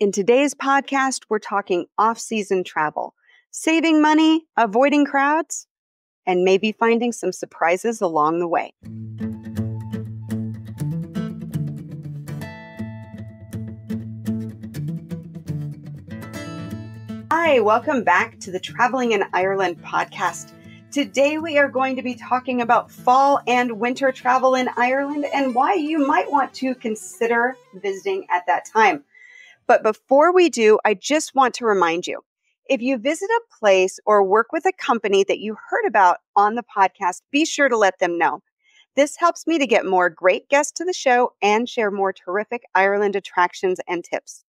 In today's podcast, we're talking off-season travel, saving money, avoiding crowds, and maybe finding some surprises along the way. Hi, welcome back to the Traveling in Ireland podcast. Today we are going to be talking about fall and winter travel in Ireland and why you might want to consider visiting at that time. But before we do, I just want to remind you, if you visit a place or work with a company that you heard about on the podcast, be sure to let them know. This helps me to get more great guests to the show and share more terrific Ireland attractions and tips.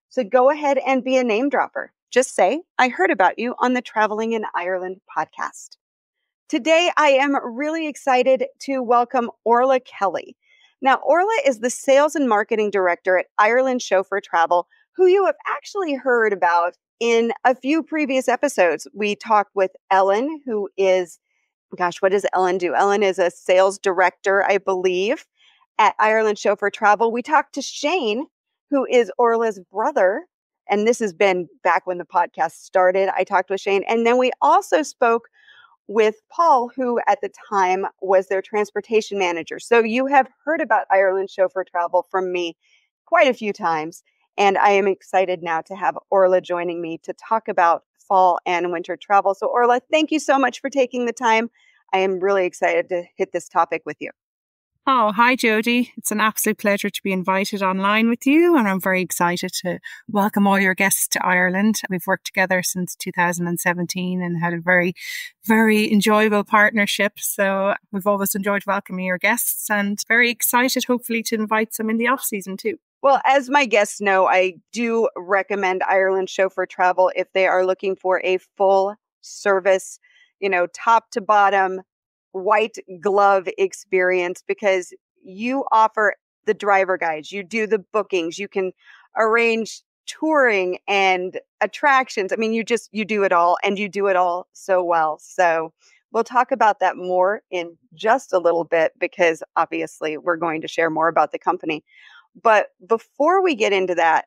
So go ahead and be a name dropper. Just say, I heard about you on the Traveling in Ireland podcast. Today, I am really excited to welcome Orla Kelly. Now, Orla is the Sales and Marketing Director at Ireland Chauffeur Travel, who you have actually heard about in a few previous episodes. We talked with Ellen, who is, what does Ellen do? Ellen is a sales director, I believe, at Ireland Chauffeur Travel. We talked to Shane, who is Orla's brother. And this has been back when the podcast started. I talked with Shane. And then we also spoke with Paul, who at the time was their transportation manager. So you have heard about Ireland Chauffeur Travel from me quite a few times. And I am excited now to have Orla joining me to talk about fall and winter travel. So Orla, thank you so much for taking the time. I am really excited to hit this topic with you. Oh, hi, Jodie. It's an absolute pleasure to be invited online with you, and I'm very excited to welcome all your guests to Ireland. We've worked together since 2017 and had a very, very enjoyable partnership. So we've always enjoyed welcoming your guests and very excited, hopefully, to invite some in the off-season too. Well, as my guests know, I do recommend Ireland Chauffeur Travel if they are looking for a full service, top to bottom, white glove experience, because you offer the driver guides, you do the bookings, you can arrange touring and attractions. I mean, you do it all, and you do it all so well. So we'll talk about that more in just a little bit, because obviously we're going to share more about the company. But before we get into that,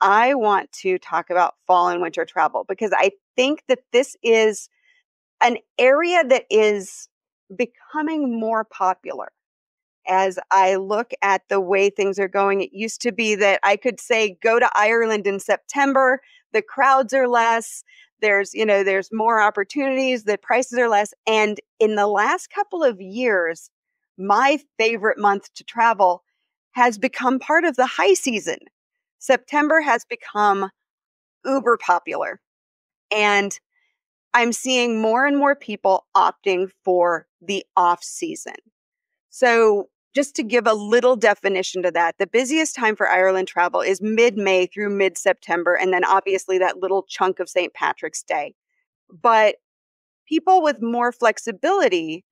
I want to talk about fall and winter travel, because I think that this is an area that is becoming more popular. As I look at the way things are going, it used to be that I could say, go to Ireland in September, the crowds are less, there's more opportunities, the prices are less. And in the last couple of years, my favorite month to travel has become part of the high season. September has become uber popular. And I'm seeing more and more people opting for the off season. So just to give a little definition to that, the busiest time for Ireland travel is mid-May through mid-September, and then obviously that little chunk of St. Patrick's Day. But people with more flexibility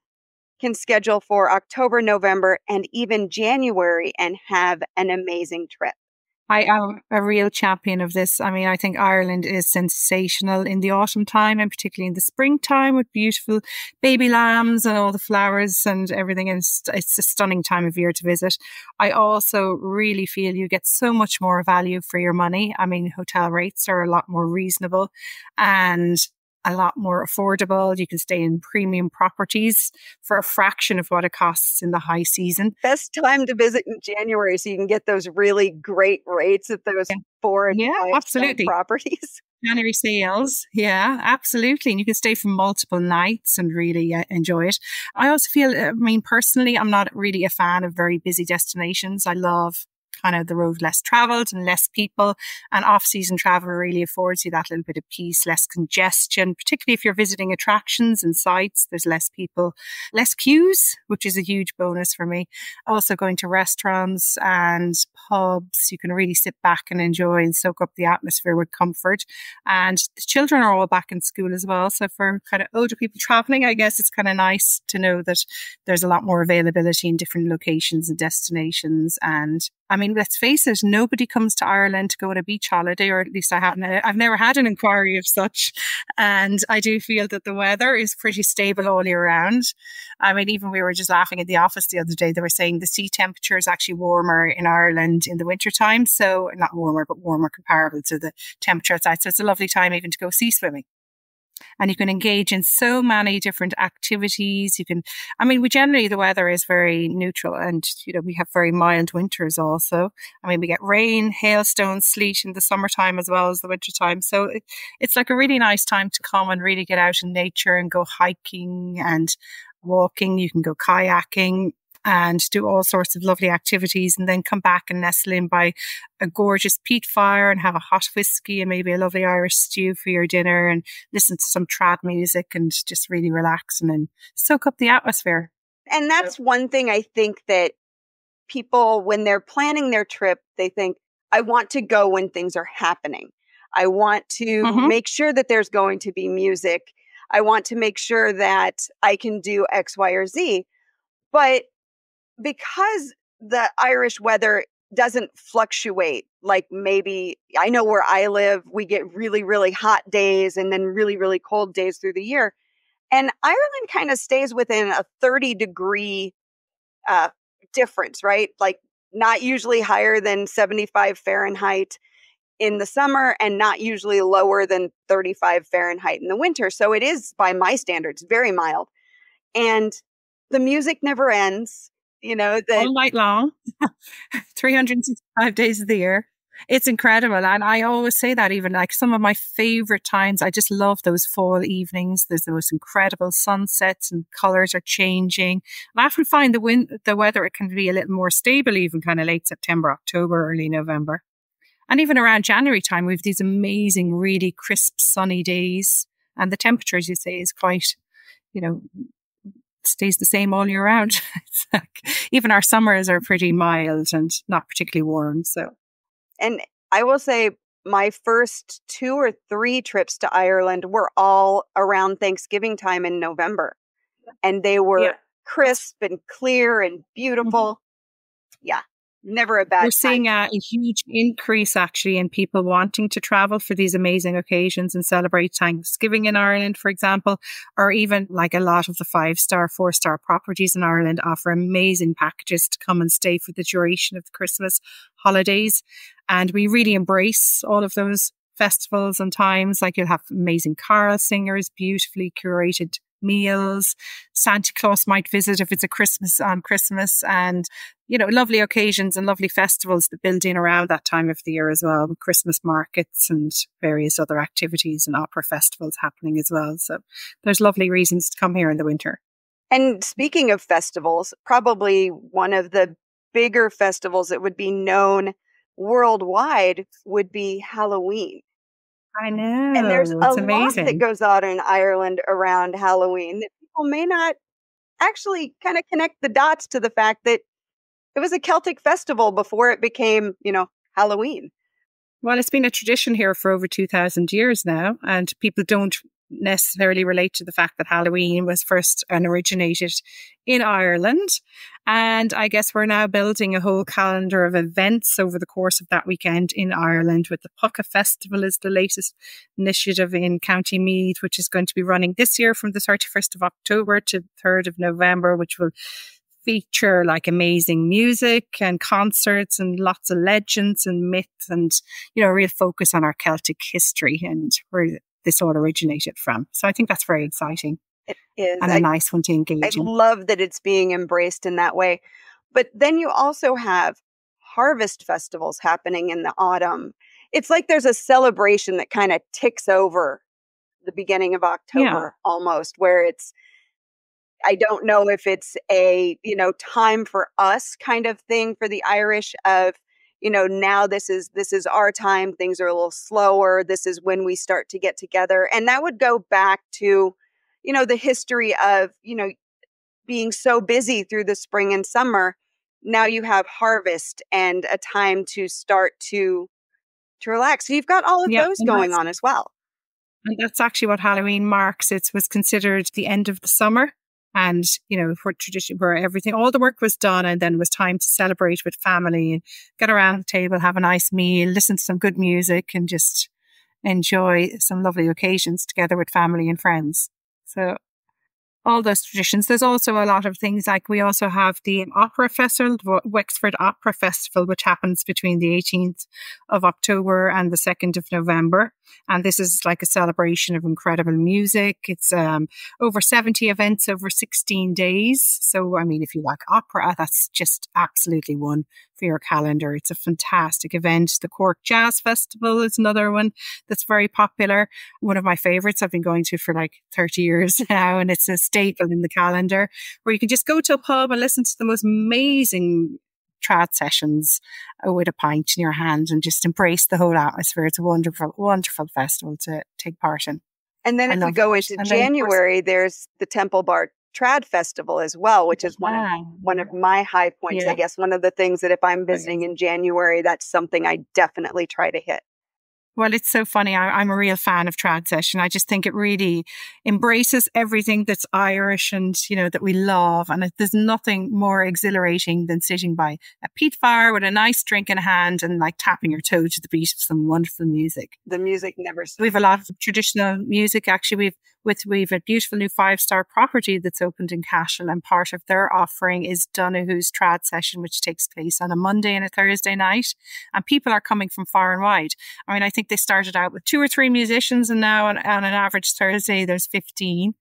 can schedule for October, November, and even January and have an amazing trip. I am a real champion of this. I mean, I think Ireland is sensational in the autumn time, and particularly in the springtime with beautiful baby lambs and all the flowers and everything. And it's a stunning time of year to visit. I also really feel you get so much more value for your money. I mean, hotel rates are a lot more reasonable and a lot more affordable. You can stay in premium properties for a fraction of what it costs in the high season. Best time to visit in January, so you can get those really great rates at those 4 and 5 properties. January sales. Yeah, absolutely. And you can stay for multiple nights and really enjoy it. I also feel, personally, I'm not really a fan of very busy destinations. I love kind of the road less traveled and less people, and off-season travel really affords you that little bit of peace, less congestion, particularly if you're visiting attractions and sites. There's less people, less queues, which is a huge bonus for me. Also going to restaurants and pubs, you can really sit back and enjoy and soak up the atmosphere with comfort. And the children are all back in school as well, so for kind of older people traveling, I guess it's kind of nice to know that there's a lot more availability in different locations and destinations. And I mean, let's face it, nobody comes to Ireland to go on a beach holiday, or at least I haven't. I've never had an inquiry of such. And I do feel that the weather is pretty stable all year round. I mean, even we were just laughing in the office the other day, they were saying the sea temperature is actually warmer in Ireland in the wintertime. So not warmer, but warmer comparable to the temperature outside. So it's a lovely time even to go sea swimming. And you can engage in so many different activities. The weather is very neutral, and, we have very mild winters also. I mean, we get rain, hailstones, sleet in the summertime as well as the wintertime. So it's like a really nice time to come and really get out in nature and go hiking and walking. You can go kayaking and do all sorts of lovely activities, and then come back and nestle in by a gorgeous peat fire and have a hot whiskey and maybe a lovely Irish stew for your dinner, and listen to some trad music and just really relax and then soak up the atmosphere. And that's one thing I think that people, when they're planning their trip, they think, I want to go when things are happening. I want to make sure that there's going to be music. I want to make sure that I can do X, Y, or Z. But because the Irish weather doesn't fluctuate, like maybe I know where I live, we get really, really hot days and then really, really cold days through the year. And Ireland kind of stays within a 30-degree difference, right? Like not usually higher than 75 Fahrenheit in the summer and not usually lower than 35 Fahrenheit in the winter. So it is, by my standards, very mild. And the music never ends. All night long, 365 days of the year. It's incredible. And I always say that, even like some of my favorite times, I just love those fall evenings. There's those incredible sunsets and colors are changing. And I often find the weather, it can be a little more stable, even kind of late September, October, early November. And even around January time, we have these amazing, really crisp, sunny days. And the temperature, as you say, is quite, stays the same all year round. Even our summers are pretty mild and not particularly warm. And I will say my first 2 or 3 trips to Ireland were all around Thanksgiving time in November. And they were crisp and clear and beautiful. Yeah. Never a bad time. We're seeing a huge increase actually in people wanting to travel for these amazing occasions and celebrate Thanksgiving in Ireland, for example, or even like a lot of the 5-star, 4-star properties in Ireland offer amazing packages to come and stay for the duration of the Christmas holidays. And we really embrace all of those festivals and times. Like you'll have amazing carol singers, beautifully curated meals. Santa Claus might visit if it's a Christmas on Christmas, and lovely occasions and lovely festivals that build in around that time of the year as well, with Christmas markets and various other activities and opera festivals happening as well. So there's lovely reasons to come here in the winter. And speaking of festivals, probably one of the bigger festivals that would be known worldwide would be Halloween. I know. And there's a lot amazing. that goes on in Ireland around Halloween that people may not actually kind of connect the dots to the fact that it was a Celtic festival before it became, Halloween. Well, it's been a tradition here for over 2,000 years now, and people don't necessarily relate to the fact that Halloween was first and originated in Ireland. And I guess we're now building a whole calendar of events over the course of that weekend in Ireland, with the Pucka Festival is the latest initiative in County Meath, which is going to be running this year from the 31st of October to the 3rd of November, which will feature like amazing music and concerts and lots of legends and myths and, a real focus on our Celtic history and where this all originated from. So I think that's very exciting. It is. And a nice one to engage in. I love that it's being embraced in that way. But then you also have harvest festivals happening in the autumn. It's like there's a celebration that kind of ticks over the beginning of October almost, where it's, I don't know if it's a, time for us kind of thing for the Irish of, now this is our time. Things are a little slower. This is when we start to get together. And that would go back to, the history of, being so busy through the spring and summer. Now you have harvest and a time to start to relax. So you've got all of those going on as well. And that's actually what Halloween marks. It was considered the end of the summer. And, for tradition, where everything, all the work was done, and then it was time to celebrate with family and get around the table, have a nice meal, listen to some good music, and just enjoy some lovely occasions together with family and friends. So all those traditions. There's also a lot of things like we also have the Opera Festival, the Wexford Opera Festival, which happens between the 18th of October and the 2nd of November. And this is like a celebration of incredible music. It's over 70 events over 16 days. So, I mean, if you like opera, that's just absolutely one for your calendar. It's a fantastic event. The Cork Jazz Festival is another one that's very popular. One of my favorites I've been going to for like 30 years now, and it's a staple in the calendar where you can just go to a pub and listen to the most amazing trad sessions with a pint in your hand and just embrace the whole atmosphere. It's a wonderful, wonderful festival to take part in. And then if we go into January, there's the Temple Bar Trad Festival as well, which is one of my high points. I guess one of the things that if I'm visiting in January, that's something I definitely try to hit. Well, it's so funny. I'm a real fan of Trad Session. I just think it really embraces everything that's Irish and, that we love. And there's nothing more exhilarating than sitting by a peat fire with a nice drink in hand and like tapping your toe to the beat of some wonderful music. The music never stops. We have a lot of traditional music. Actually, we've a beautiful new 5-star property that's opened in Cashel, and part of their offering is Donoghue's Trad Session, which takes place on a Monday and a Thursday night. And people are coming from far and wide. I mean, I think they started out with 2 or 3 musicians, and now on an average Thursday, there's 15.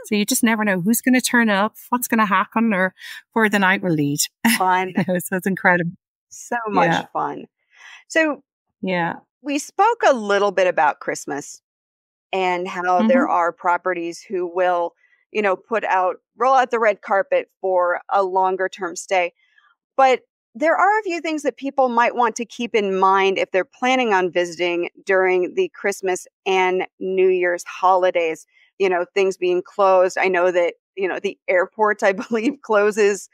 So you just never know who's going to turn up, what's going to happen, or where the night will lead. Fun. So it's incredible. So much fun. So we spoke a little bit about Christmas and how there are properties who will, roll out the red carpet for a longer term stay. But there are a few things that people might want to keep in mind if they're planning on visiting during the Christmas and New Year's holidays, things being closed. I know that, the airports, I believe, closes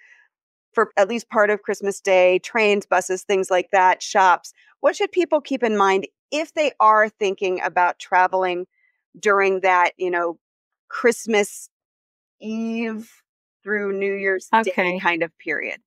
for at least part of Christmas Day, trains, buses, things like that, shops. What should people keep in mind if they are thinking about traveling during that, Christmas Eve through New Year's Day kind of period?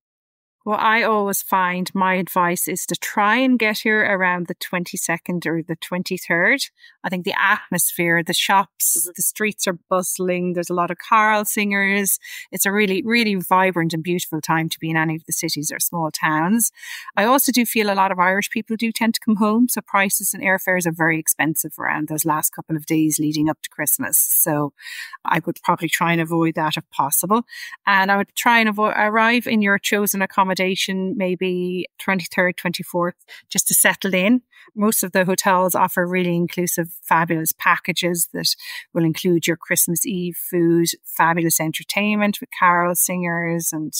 Well, I always find my advice is to try and get here around the 22nd or the 23rd. I think the atmosphere, the shops, the streets are bustling. There's a lot of carol singers. It's a really, really vibrant and beautiful time to be in any of the cities or small towns. I also do feel a lot of Irish people do tend to come home. So prices and airfares are very expensive around those last couple of days leading up to Christmas. So I would probably try and avoid that if possible. And I would try and arrive in your chosen accommodation maybe 23rd, 24th, just to settle in. Most of the hotels offer really inclusive, fabulous packages that will include your Christmas Eve food, fabulous entertainment with carol singers and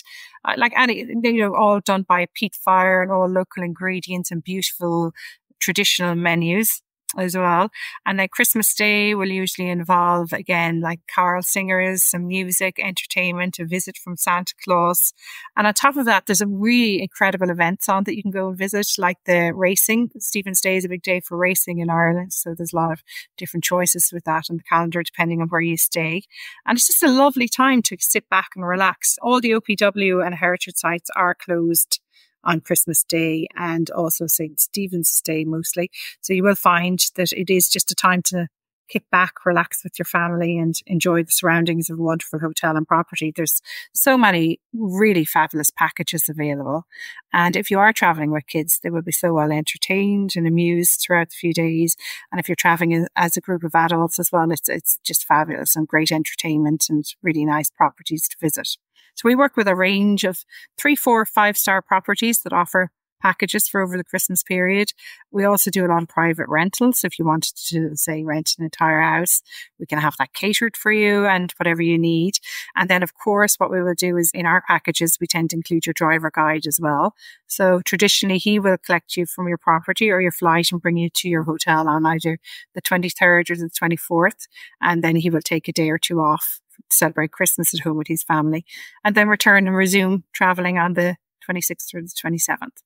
all done by a peat fire and all local ingredients and beautiful traditional menus as well. And then Christmas Day will usually involve, again, like carol singers, some music, entertainment, a visit from Santa Claus. And on top of that, there's a really incredible events on that you can go and visit, like the racing. Stephen's Day is a big day for racing in Ireland. So there's a lot of different choices with that on the calendar, depending on where you stay. And it's just a lovely time to sit back and relax. All the OPW and heritage sites are closed on Christmas Day and also St. Stephen's Day mostly. So you will find that it is just a time to kick back, relax with your family and enjoy the surroundings of a wonderful hotel and property. There's so many really fabulous packages available. And if you are traveling with kids, they will be so well entertained and amused throughout the few days. And if you're traveling as a group of adults as well, it's just fabulous and great entertainment and really nice properties to visit. So we work with a range of 3, 4, 5-star properties that offer packages for over the Christmas period. We also do a lot of private rentals. If you wanted to, say, rent an entire house, we can have that catered for you and whatever you need. And then, of course, what we will do is in our packages, we tend to include your driver guide as well. So traditionally, he will collect you from your property or your flight and bring you to your hotel on either the 23rd or the 24th. And then he will take a day or two off to celebrate Christmas at home with his family and then return and resume traveling on the 26th or the 27th.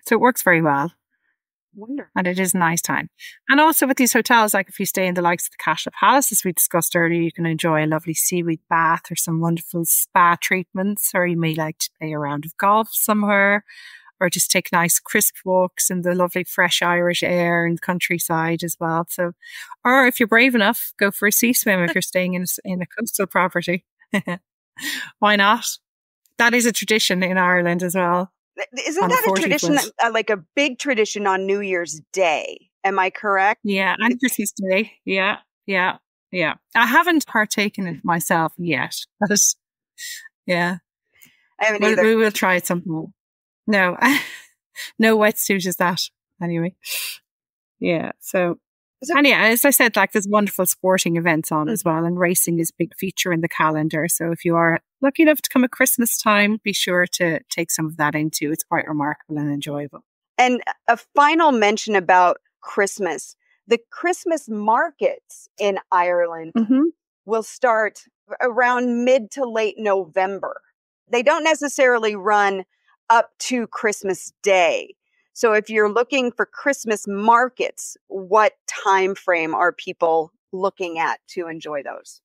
So it works very well. Wonderful. And it is a nice time. And also with these hotels, like if you stay in the likes of the Castle Palace, as we discussed earlier, you can enjoy a lovely seaweed bath or some wonderful spa treatments, or you may like to play a round of golf somewhere, or just take nice crisp walks in the lovely fresh Irish air and countryside as well. So, or if you're brave enough, go for a sea swim if you're staying in a coastal property. Why not? That is a tradition in Ireland as well. Isn't that a tradition, like a big tradition on New Year's Day? Am I correct? Yeah, and Christmas Day. Yeah. I haven't partaken in it myself yet. Yeah. I haven't either. We will try it sometime. No, no wetsuit is that anyway. Yeah. So yeah, as I said, like there's wonderful sporting events on as well, and racing is a big feature in the calendar. So if you are lucky enough to come at Christmas time, be sure to take some of that into. It's quite remarkable and enjoyable. And a final mention about Christmas. The Christmas markets in Ireland will start around mid to late November. They don't necessarily run up to Christmas Day. So if you're looking for Christmas markets, what time frame are people looking at to enjoy those?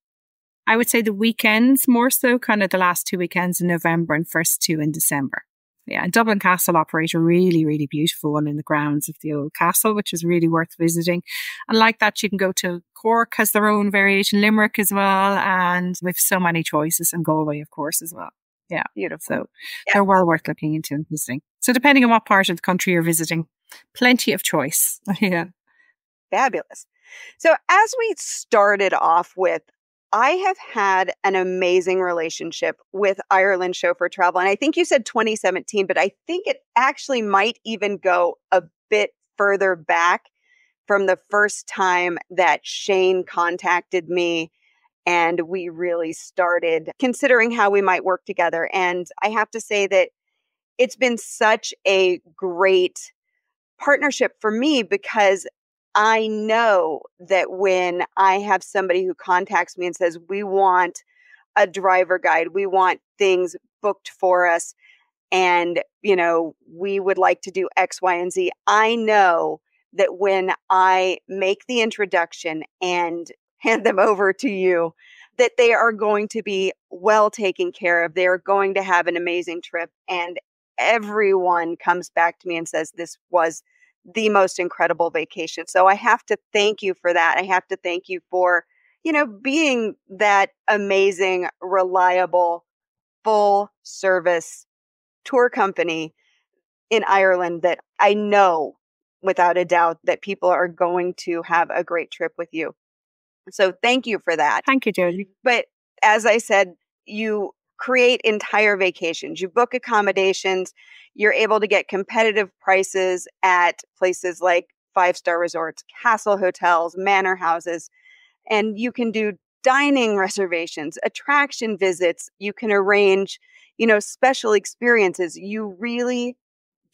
I would say the weekends more so, kind of the last 2 weekends in November and first 2 in December. Yeah, and Dublin Castle operate a really, really beautiful one in the grounds of the old castle, which is really worth visiting. And like that, you can go to Cork, has their own variation, Limerick as well, and with so many choices, and Galway, of course, as well. Yeah, beautiful. So they're well worth looking into and visiting. So depending on what part of the country you're visiting, plenty of choice. Yeah. Fabulous. So as we started off with, I have had an amazing relationship with Ireland Chauffeur Travel. And I think you said 2017, but I think it actually might even go a bit further back from the first time that Shane contacted me and we really started considering how we might work together. And I have to say that it's been such a great partnership for me, because I know that when I have somebody who contacts me and says, we want a driver guide, we want things booked for us, and, we would like to do X, Y, and Z, I know that when I make the introduction and hand them over to you, that they are going to be well taken care of. They are going to have an amazing trip. And everyone comes back to me and says, this was the most incredible vacation. So I have to thank you for that. I have to thank you for, being that amazing, reliable, full service tour company in Ireland that I know without a doubt that people are going to have a great trip with you. So thank you for that. Thank you, Jodie. But as I said, you create entire vacations. You book accommodations. You're able to get competitive prices at places like 5-star resorts, castle hotels, manor houses, and you can do dining reservations, attraction visits. You can arrange, special experiences. You really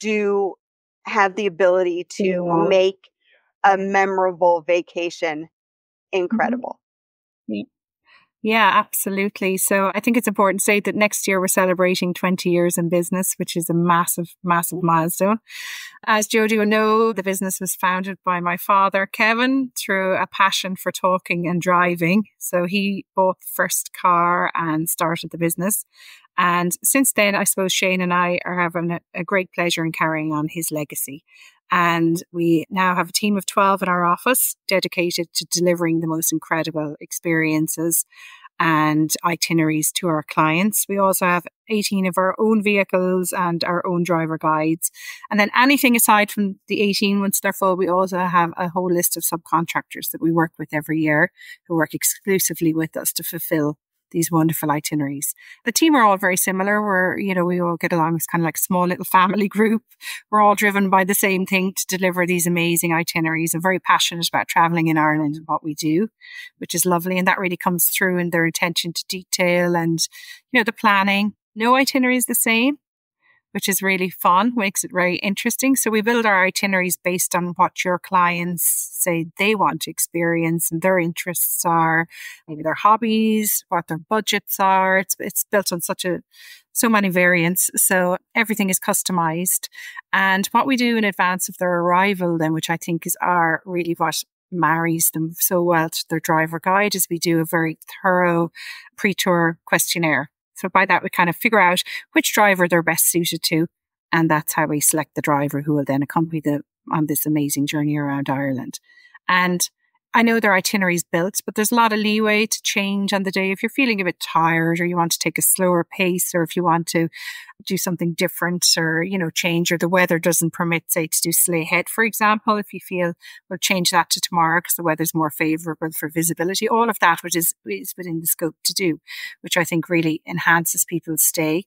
do have the ability to make a memorable vacation incredible. Yeah, absolutely. So I think it's important to say that next year we're celebrating 20 years in business, which is a massive, massive milestone. As Jodie will know, the business was founded by my father, Kevin, through a passion for talking and driving. So he bought the first car and started the business. And since then, I suppose Shane and I are having a great pleasure in carrying on his legacy. And we now have a team of 12 in our office dedicated to delivering the most incredible experiences and itineraries to our clients. We also have 18 of our own vehicles and our own driver guides. And then anything aside from the 18, once they're full, we also have a whole list of subcontractors that we work with every year who work exclusively with us to fulfill these wonderful itineraries. The team are all very similar. We all get along as kind of like a small little family group. We're all driven by the same thing, to deliver these amazing itineraries, and very passionate about traveling in Ireland and what we do, which is lovely. And that really comes through in their attention to detail and, the planning. No itinerary is the same. which is really fun, makes it very interesting. So we build our itineraries based on what your clients say they want to experience and their interests are, maybe their hobbies, what their budgets are. It's built on so many variants. So everything is customized. And what we do in advance of their arrival then, which I think is really what marries them so well to their driver guide, is we do a very thorough pre-tour questionnaire. So by that, we kind of figure out which driver they're best suited to. And that's how we select the driver who will then accompany them on this amazing journey around Ireland. And I know their itinerary is built, but there's a lot of leeway to change on the day. If you're feeling a bit tired or you want to take a slower pace, or if you want to do something different or, change, or the weather doesn't permit, say, to do Sleigh Head, for example, if you feel we'll change that to tomorrow because the weather's more favourable for visibility, all of that, which is within the scope to do, which I think really enhances people's stay.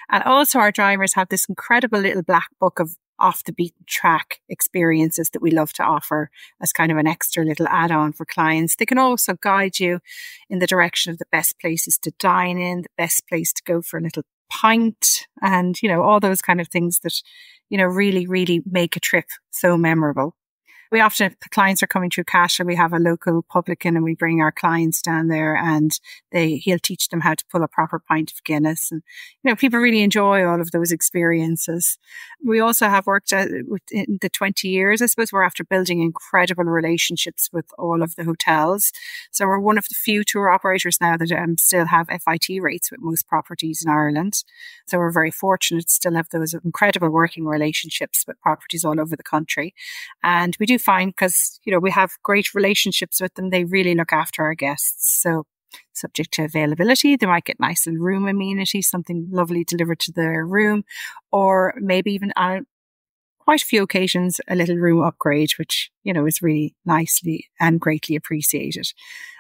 And also our drivers have this incredible little black book of off the beaten track experiences that we love to offer as kind of an extra little add-on for clients. They can also guide you in the direction of the best places to dine in, the best place to go for a little pint, and, all those kind of things that, really, really make a trip so memorable. We often, if the clients are coming through Cashel, we have a local publican and we bring our clients down there and he'll teach them how to pull a proper pint of Guinness. And, people really enjoy all of those experiences. We also have worked in the 20 years, I suppose we're after building incredible relationships with all of the hotels. So we're one of the few tour operators now that still have FIT rates with most properties in Ireland. So we're very fortunate to still have those incredible working relationships with properties all over the country. And we do find, because we have great relationships with them, they really look after our guests. So subject to availability, they might get nice little room amenities, something lovely delivered to their room, or maybe even on quite a few occasions a little room upgrade, which is really nicely and greatly appreciated.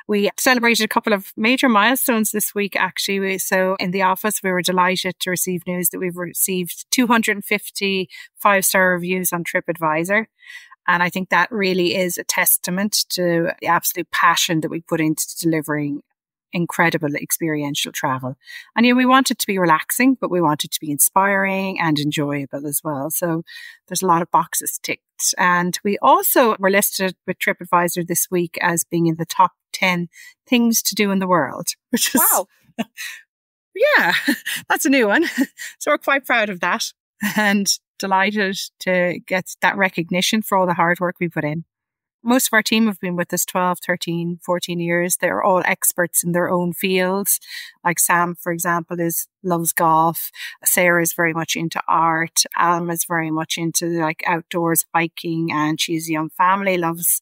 We celebrated a couple of major milestones this week, actually. So in the office, we were delighted to receive news that we've received 250 5-star reviews on TripAdvisor. And I think that really is a testament to the absolute passion that we put into delivering incredible experiential travel. And we want it to be relaxing, but we want it to be inspiring and enjoyable as well. So there's a lot of boxes ticked. And we also were listed with TripAdvisor this week as being in the top 10 things to do in the world, which is, wow. Yeah, that's a new one. So we're quite proud of that and delighted to get that recognition for all the hard work we put in. Most of our team have been with us 12, 13, 14 years. They're all experts in their own fields. Like Sam, for example, loves golf. Sarah is very much into art. Alma is very much into outdoors hiking, and she's a young family, loves,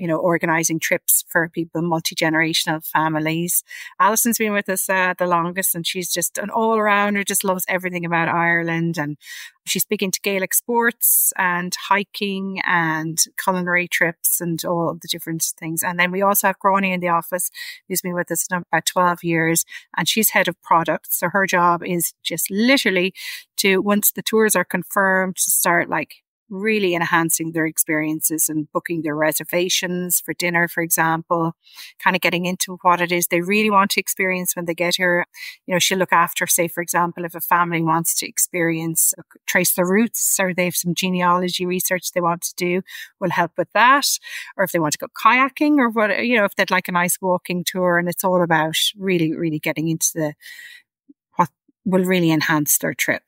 organizing trips for people, multi-generational families. Alison's been with us the longest, and she's just an all-arounder, just loves everything about Ireland. And she's big into Gaelic sports and hiking and culinary trips and all the different things. And then we also have Gráinne in the office, who's been with us about 12 years, and she's head of product. So her job is just literally to, once the tours are confirmed, to start really enhancing their experiences and booking their reservations for dinner, for example, kind of getting into what it is they really want to experience when they get here. She'll look after, say, for example, if a family wants to experience, trace their roots, or they have some genealogy research they want to do, we'll help with that. Or if they want to go kayaking, or what, if they'd like a nice walking tour, and it's all about really, really getting into what will really enhance their trip.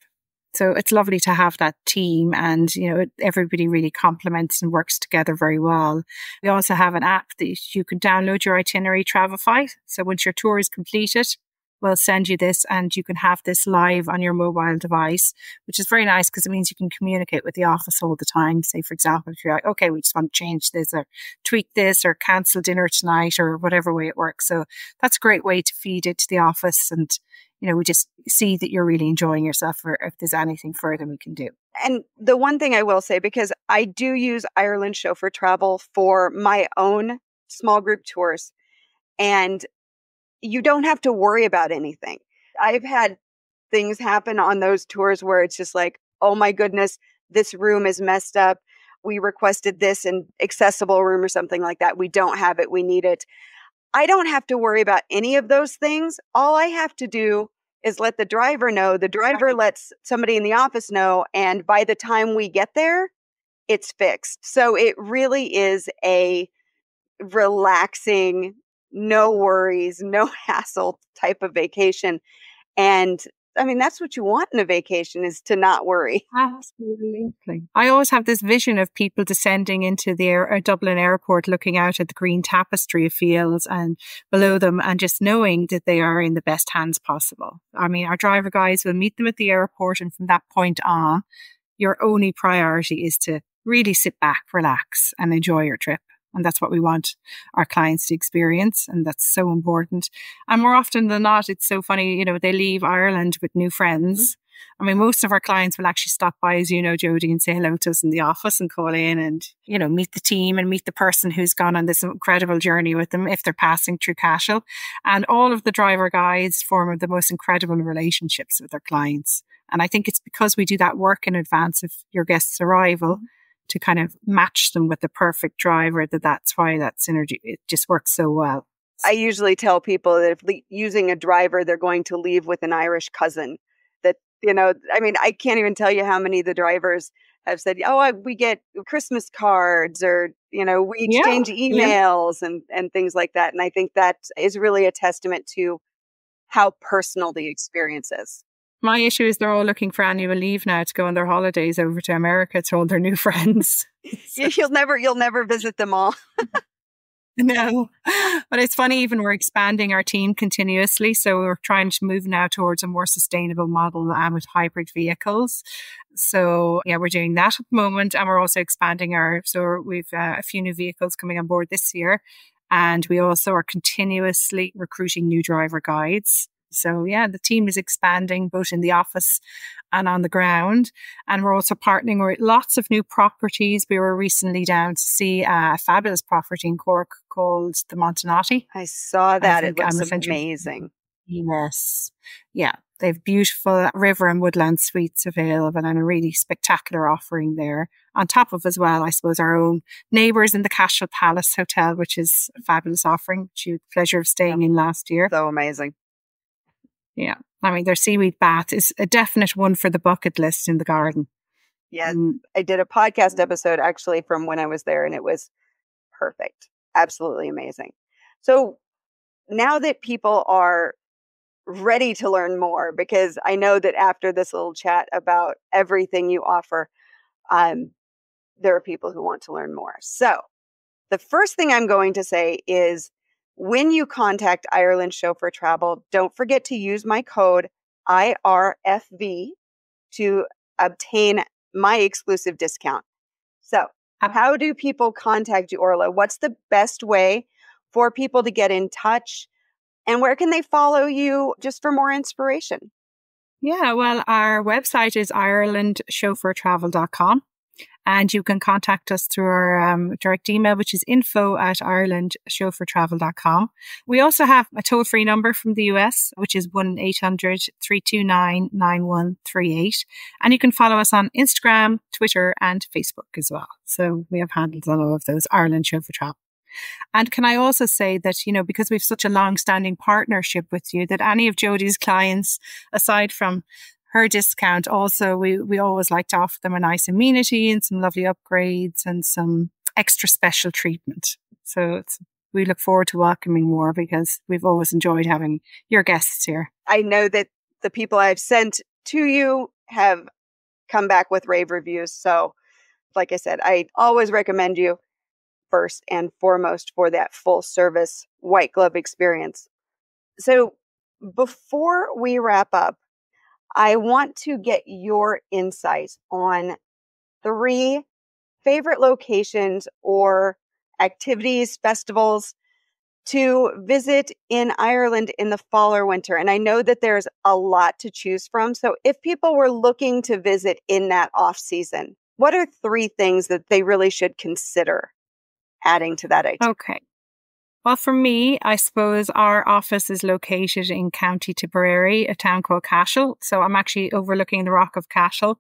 So it's lovely to have that team, and, everybody really complements and works together very well. We also have an app that you can download your itinerary, Travelify. So once your tour is completed, we'll send you this and you can have this live on your mobile device, which is very nice because it means you can communicate with the office all the time. Say, for example, if you're like, okay, we just want to change this or tweak this or cancel dinner tonight or whatever way it works. So that's a great way to feed it to the office, and we just see that you're really enjoying yourself, or if there's anything further we can do. And the one thing I will say, because I do use Ireland Chauffeur Travel for my own small group tours, and you don't have to worry about anything. I've had things happen on those tours where it's just like, oh my goodness, this room is messed up. We requested this in accessible room or something like that. We don't have it. We need it. I don't have to worry about any of those things. All I have to do is let the driver know. The driver lets somebody in the office know. And by the time we get there, it's fixed. So it really is a relaxing, no worries, no hassle type of vacation. And I mean, that's what you want in a vacation, is to not worry. Absolutely. I always have this vision of people descending into the Dublin airport, looking out at the green tapestry of fields and below them, and just knowing that they are in the best hands possible. I mean, our driver guys will meet them at the airport, and from that point on, your only priority is to really sit back, relax, and enjoy your trip. And that's what we want our clients to experience. And that's so important. And more often than not, it's so funny, you know, they leave Ireland with new friends. I mean, most of our clients will actually stop by, as you know, Jodie, and say hello to us in the office and call in and, you know, meet the team and meet the person who's gone on this incredible journey with them if they're passing through Cashel. And all of the driver guides form the most incredible relationships with their clients. And I think it's because we do that work in advance of your guest's arrival to kind of match them with the perfect driver, that's why that synergy, it just works so well. I usually tell people that if using a driver, they're going to leave with an Irish cousin. That, you know, I mean, I can't even tell you how many of the drivers have said, we get Christmas cards, or, you know, we exchange emails and things like that. And I think that is really a testament to how personal the experience is. My issue is they're all looking for annual leave now to go on their holidays over to America to all their new friends. You'll never visit them all. No, but it's funny, even we're expanding our team continuously. So we're trying to move now towards a more sustainable model with hybrid vehicles. So yeah, we're doing that at the moment. And we're also expanding so we've a few new vehicles coming on board this year. And we also are continuously recruiting new driver guides. So yeah, the team is expanding both in the office and on the ground. And we're also partnering with lots of new properties. We were recently down to see a fabulous property in Cork called the Montenotte. I saw that. It looks amazing. Yes. Yeah. They have beautiful river and woodland suites available and a really spectacular offering there. On top of, as well, I suppose, our own neighbours in the Cashel Palace Hotel, which is a fabulous offering, which you had the pleasure of staying in last year. So amazing. Yeah. I mean, their seaweed bath is a definite one for the bucket list in the garden. Yeah. I did a podcast episode actually from when I was there, and it was perfect. Absolutely amazing. So now that people are ready to learn more, because I know that after this little chat about everything you offer, there are people who want to learn more. So the first thing I'm going to say is, when you contact Ireland Chauffeur Travel, don't forget to use my code IRFV to obtain my exclusive discount. So how do people contact you, Orla? What's the best way for people to get in touch? And where can they follow you just for more inspiration? Yeah, well, our website is irelandchauffeurtravel.com. And you can contact us through our direct email, which is info@irelandchauffeurtravel.com. We also have a toll-free number from the US, which is 1-800-329-9138. And you can follow us on Instagram, Twitter, and Facebook as well. So we have handles on all of those, Ireland Chauffeur Travel. And can I also say that, you know, because we've such a long-standing partnership with you, that any of Jodie's clients, aside from her discount, also we always like to offer them a nice amenity and some lovely upgrades and some extra special treatment. So we look forward to welcoming more, because we've always enjoyed having your guests here. I know that the people I've sent to you have come back with rave reviews. So like I said, I always recommend you first and foremost for that full service white glove experience. So before we wrap up, I want to get your insight on 3 favorite locations or activities, festivals to visit in Ireland in the fall or winter. And I know that there's a lot to choose from. So if people were looking to visit in that off season, what are 3 things that they really should consider adding to that itinerary? Okay. Well, for me, I suppose our office is located in County Tipperary, a town called Cashel. So I'm actually overlooking the Rock of Cashel.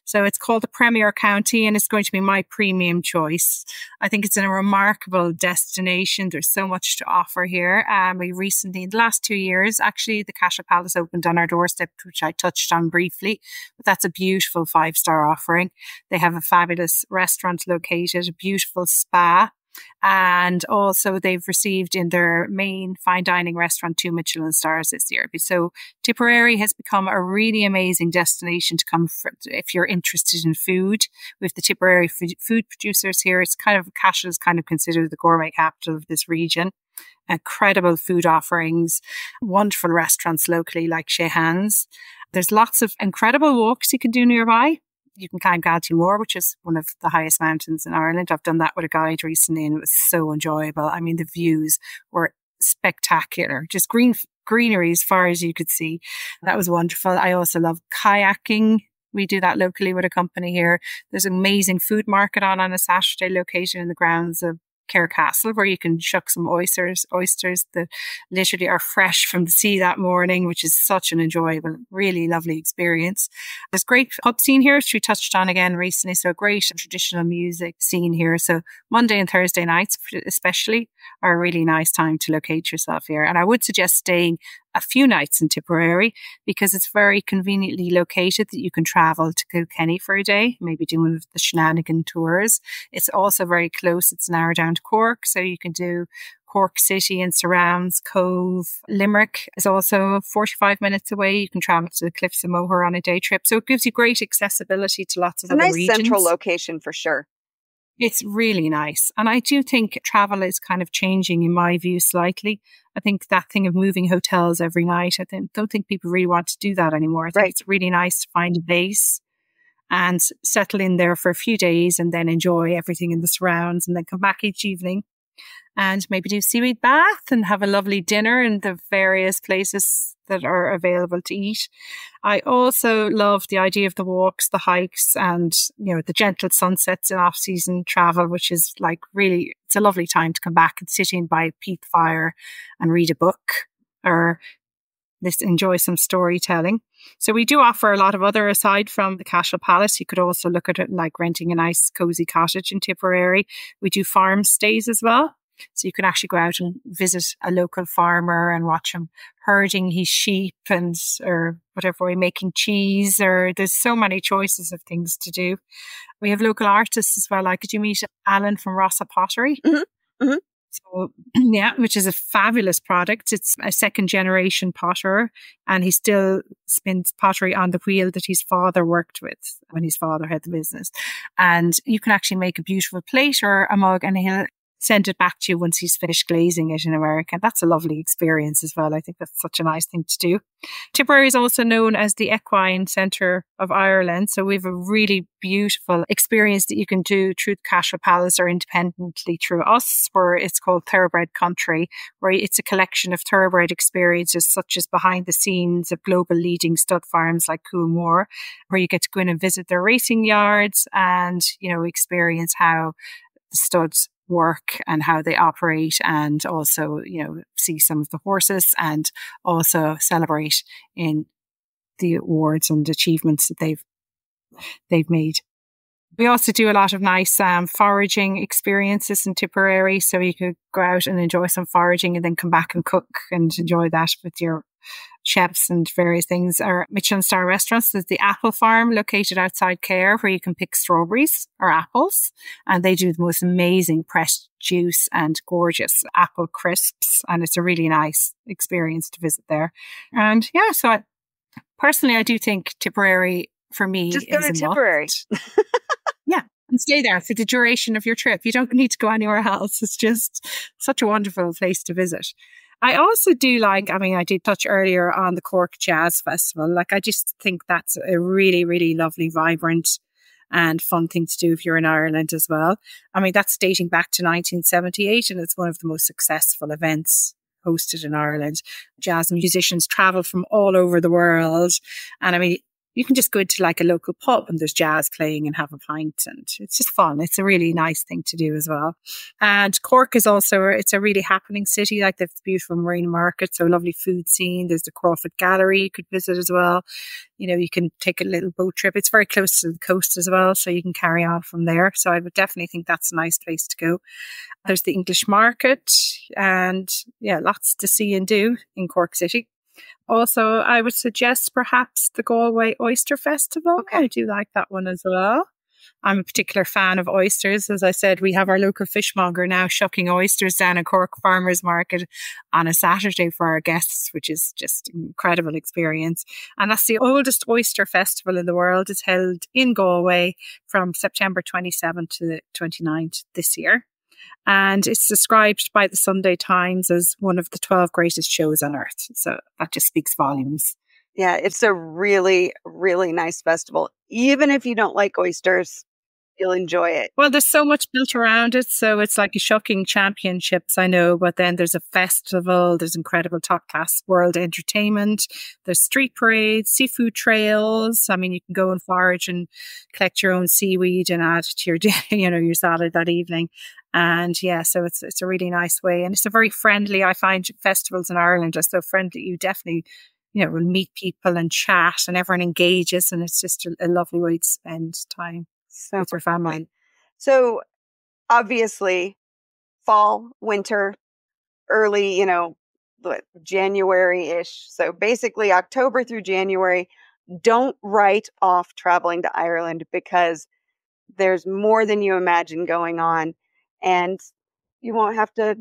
So it's called the Premier County and it's going to be my premium choice. I think it's a remarkable destination. There's so much to offer here. We recently, in the last 2 years, actually, the Cashel Palace opened on our doorstep, which I touched on briefly. But that's a beautiful 5-star offering. They have a fabulous restaurant located, a beautiful spa. And also they've received in their main fine dining restaurant 2 Michelin stars this year. So Tipperary has become a really amazing destination to come for if you're interested in food. With the Tipperary food producers here, it's kind of, Cashel is kind of considered the gourmet capital of this region. Incredible food offerings, wonderful restaurants locally like Shehan's. There's lots of incredible walks you can do nearby. You can climb Galtymore, which is one of the highest mountains in Ireland. I've done that with a guide recently and it was so enjoyable. I mean, the views were spectacular, just greenery as far as you could see. That was wonderful. I also love kayaking. We do that locally with a company here. There's an amazing food market on a Saturday located in the grounds of Kerr Castle, where you can shuck some oysters that literally are fresh from the sea that morning, which is such an enjoyable, really lovely experience. There's great pub scene here, which we touched on again recently. So a great traditional music scene here. So Monday and Thursday nights especially are a really nice time to locate yourself here. And I would suggest staying a few nights in Tipperary because it's very conveniently located that you can travel to Kilkenny for a day, maybe do one of the shenanigan tours. It's also very close. It's an hour down to Cork, so you can do Cork City and surrounds. Cove. Limerick is also 45 minutes away. You can travel to the Cliffs of Moher on a day trip. So it gives you great accessibility to lots of other regions. A nice central location for sure. It's really nice. And I do think travel is kind of changing in my view slightly. I think that thing of moving hotels every night, don't think people really want to do that anymore. I think It's really nice to find a base and settle in there for a few days and then enjoy everything in the surrounds and then come back each evening and maybe do seaweed bath and have a lovely dinner in the various places that are available to eat. I also love the idea of the walks, the hikes and, the gentle sunsets in off-season travel, which is like really, it's a lovely time to come back and sit in by a peat fire and read a book or enjoy some storytelling. So we do offer a lot of other, aside from the Cashel Palace. You could also look at it like renting a nice cozy cottage in Tipperary. We do farm stays as well. So you can actually go out and visit a local farmer and watch him herding his sheep or whatever way, making cheese, or there's so many choices of things to do. We have local artists as well. Like, could you meet Alan from Rossa Pottery? Mm-hmm. Mm-hmm. So, yeah, which is a fabulous product. It's a 2nd generation potter and he still spins pottery on the wheel that his father worked with when his father had the business. And you can actually make a beautiful plate or a mug and he'll send it back to you once he's finished glazing it in America. That's a lovely experience as well. I think that's such a nice thing to do. Tipperary is also known as the Equine Centre of Ireland. So we have a really beautiful experience that you can do through the Cashel Palace or independently through us, where it's called Thoroughbred Country, where it's a collection of thoroughbred experiences such as behind the scenes of global leading stud farms like Coolmore, where you get to go in and visit their racing yards and, experience how the studs work and how they operate, and also, see some of the horses and also celebrate in the awards and achievements that they've made. We also do a lot of nice foraging experiences in Tipperary, so you could go out and enjoy some foraging and then come back and cook and enjoy that with your chefs and various things. Our Michelin star restaurants, there's the Apple Farm located outside Cahir, where you can pick strawberries or apples, and they do the most amazing pressed juice and gorgeous apple crisps, and it's a really nice experience to visit there. And yeah, so personally I do think Tipperary for me just go to Tipperary. Yeah, and stay there for the duration of your trip. You don't need to go anywhere else. It's just such a wonderful place to visit. I also do I did touch earlier on the Cork Jazz Festival. I just think that's a really, really lovely, vibrant and fun thing to do if you're in Ireland as well. That's dating back to 1978 and it's one of the most successful events hosted in Ireland. Jazz musicians travel from all over the world. And you can just go to like a local pub and there's jazz playing and have a pint, and it's just fun. It's a really nice thing to do as well. And Cork is also, it's a really happening city. Like there's beautiful marine market, so lovely food scene. There's the Crawford Gallery you could visit as well. You know, you can take a little boat trip. It's very close to the coast as well, so you can carry on from there. So I would definitely think that's a nice place to go. There's the English market, and yeah, lots to see and do in Cork City. Also, I would suggest perhaps the Galway Oyster Festival. Okay. I do like that one as well. I'm a particular fan of oysters. As I said, we have our local fishmonger now shucking oysters down at Cork Farmers Market on a Saturday for our guests, which is just an incredible experience. And that's the oldest oyster festival in the world. It's held in Galway from September 27th to the 29th this year. And it's described by the Sunday Times as one of the 12 greatest shows on earth. So that just speaks volumes. Yeah, it's a really, really nice festival. Even if you don't like oysters, you'll enjoy it. Well, there's so much built around it. So it's like a shocking championships, I know. But then there's a festival. There's incredible top class world entertainment. There's street parades, seafood trails. I mean, you can go and forage and collect your own seaweed and add to your, your salad that evening. And yeah, so it's a really nice way. And it's a very friendly, I find festivals in Ireland are so friendly. You definitely, will meet people and chat and everyone engages. And it's just a lovely way to spend time with your family. So obviously fall, winter, early, January-ish. So basically October through January, don't write off traveling to Ireland because there's more than you imagine going on. And you won't have to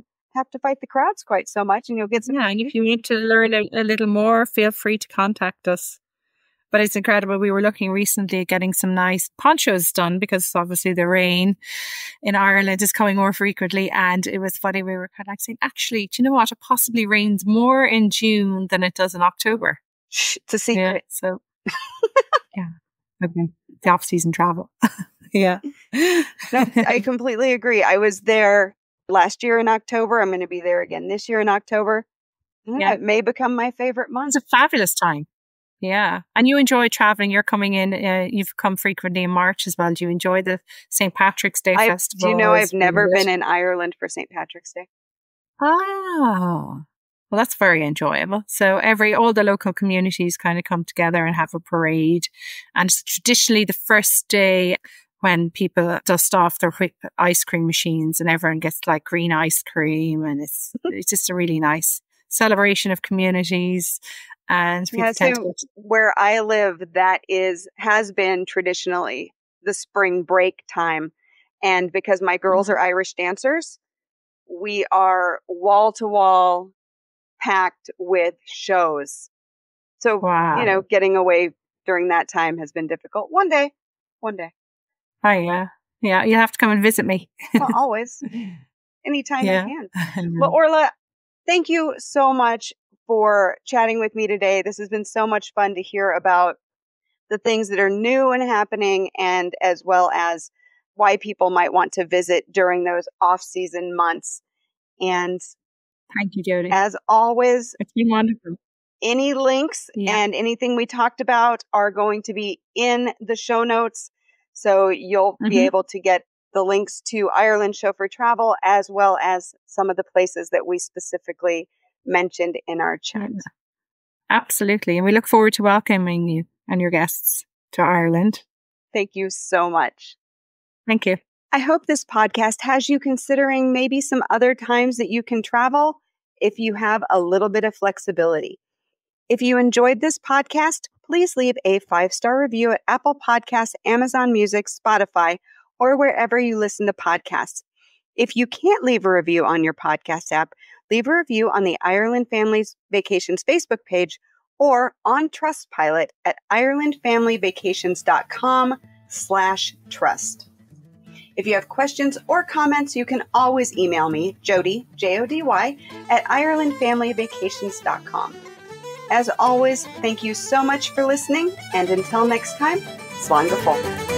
fight the crowds quite so much, and you'll get some. Yeah, and if you need to learn a little more, feel free to contact us. But it's incredible. We were looking recently at getting some nice ponchos done because obviously the rain in Ireland is coming more frequently. And it was funny. We were kind of like saying, actually, do you know what? It possibly rains more in June than it does in October. Shh, it's a secret. Yeah, so, yeah. Okay. The off-season travel. Yeah. No, I completely agree. I was there last year in October. I'm going to be there again this year in October. Yeah. It may become my favorite month. It's a fabulous time. Yeah. And you enjoy traveling. You're coming in, you've come frequently in March as well. Do you enjoy the St. Patrick's Day Festival? Do you know I've never been in Ireland for St. Patrick's Day? Oh. Well, that's very enjoyable. So all the local communities kind of come together and have a parade. And it's traditionally the first day when people dust off their whip ice cream machines and everyone gets like green ice cream. And it's just a really nice celebration of communities. And where I live, that has been traditionally the spring break time. And because my girls are Irish dancers, we are wall to wall packed with shows. So, getting away during that time has been difficult. One day. Oh, yeah. Yeah, you have to come and visit me. Well, always. Anytime you can. Well, Orla, thank you so much for chatting with me today. This has been so much fun to hear about the things that are new and happening, and as well as why people might want to visit during those off-season months. And thank you, Jody. As always, it's been wonderful. Any links and anything we talked about are going to be in the show notes. So you'll be able to get the links to Ireland Show for Travel, as well as some of the places that we specifically mentioned in our chat. Absolutely. And we look forward to welcoming you and your guests to Ireland. Thank you so much. Thank you. I hope this podcast has you considering maybe some other times that you can travel if you have a little bit of flexibility. If you enjoyed this podcast, please leave a 5-star review at Apple Podcasts, Amazon Music, Spotify, or wherever you listen to podcasts. If you can't leave a review on your podcast app, leave a review on the Ireland Families Vacations Facebook page or on Trustpilot at IrelandFamilyVacations.com/trust. If you have questions or comments, you can always email me, Jody, Jody, at IrelandFamilyVacations.com. As always, thank you so much for listening, and until next time, Slán go fóill.